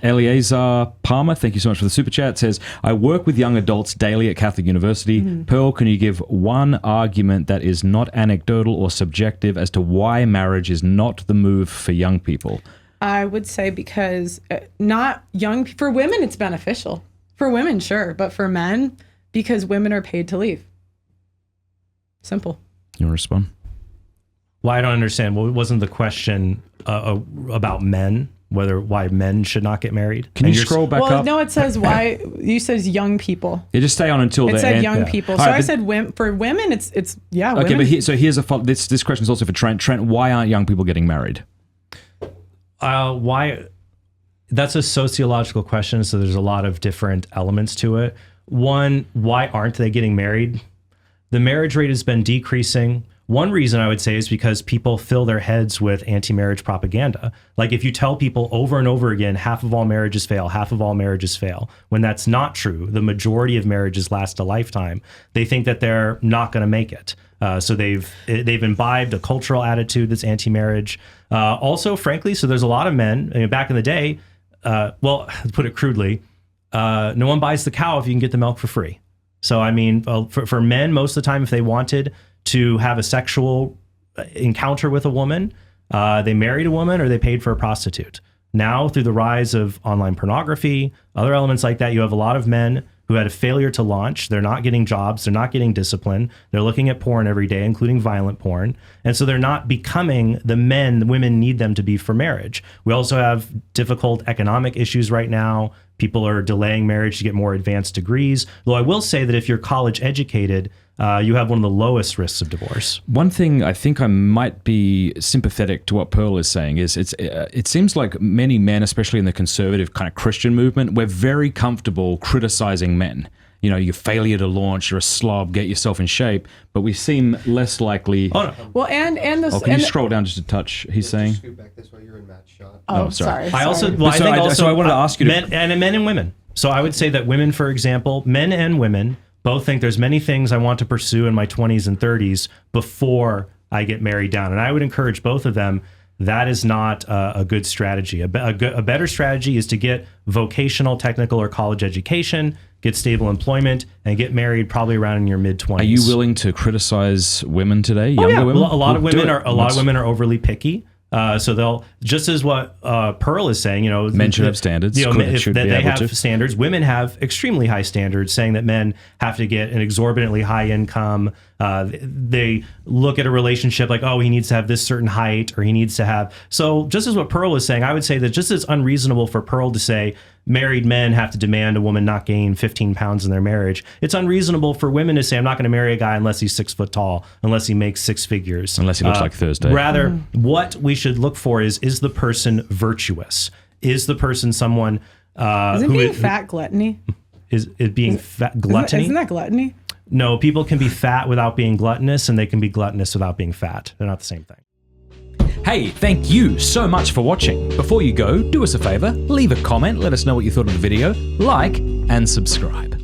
Eleazar Palmer, thank you so much for the super chat, says, I work with young adults daily at Catholic University. Pearl, can you give one argument that is not anecdotal or subjective as to why marriage is not the move for young people? I would say because for women, it's beneficial. For women, sure. But for men, because women are paid to leave. Simple. You want to respond? Well, I don't understand. Well, wasn't the question about men? Why men should not get married? Can you scroll back up? Well, no, it says why. You says young people. Yeah, just stay on until the end. It said young people. So I said for women, it's okay, women. but here's this question is also for Trent. Trent, why aren't young people getting married? Why? That's a sociological question, so there's a lot of different elements to it. One, why aren't they getting married? The marriage rate has been decreasing. One reason I would say is because people fill their heads with anti-marriage propaganda. Like if you tell people over and over again, half of all marriages fail, half of all marriages fail, when that's not true, the majority of marriages last a lifetime, they think that they're not going to make it. So they've imbibed a cultural attitude that's anti-marriage. Also, frankly, so there's a lot of men, I mean, back in the day, well, to put it crudely, no one buys the cow if you can get the milk for free. So, I mean, for men, most of the time, if they wanted to have a sexual encounter with a woman, they married a woman or they paid for a prostitute. Now, through the rise of online pornography, other elements like that, you have a lot of men who had a failure to launch. They're not getting jobs. They're not getting discipline. They're looking at porn every day, including violent porn. And so they're not becoming the men the women need them to be for marriage. We also have difficult economic issues right now. People are delaying marriage to get more advanced degrees. Though I will say that if you're college educated, you have one of the lowest risks of divorce. One thing I think I might be sympathetic to what Pearl is saying is it seems like many men, especially in the conservative kind of Christian movement, we're very comfortable criticizing men. You know, your failure to launch, you're a slob, get yourself in shape, but we seem less likely. Oh, no. Well, and this. Can you scroll down just a touch? He's saying. Scoot back this way. You're in Matt's shot. Oh, sorry. I also, well, I wanted to ask you men and women. So I would say that women, for example, men and women both think there's many things I want to pursue in my 20s and 30s before I get married down. And I would encourage both of them. That is not a good strategy. A better strategy is to get vocational, technical, or college education, get stable employment, and get married probably around in your mid-20s. Are you willing to criticize women today, younger women? Well, a lot of women are overly picky. So they'll, just as what Pearl is saying, you know, men should have standards. You know, if they have standards. Women have extremely high standards, saying that men have to get an exorbitantly high income. They look at a relationship like, oh, he needs to have this certain height, or he needs to have. So just as what Pearl was saying, I would say that just as unreasonable for Pearl to say married men have to demand a woman not gain 15 pounds in their marriage, it's unreasonable for women to say, I'm not going to marry a guy unless he's 6 foot tall, unless he makes 6 figures. Unless he looks like Thursday. Rather, what we should look for is the person virtuous? Is the person someone Isn't being fat gluttony? Is it being fat gluttony? Isn't that gluttony? No, people can be fat without being gluttonous, and they can be gluttonous without being fat. They're not the same thing. Hey, thank you so much for watching. Before you go, do us a favor, leave a comment, let us know what you thought of the video, like, and subscribe.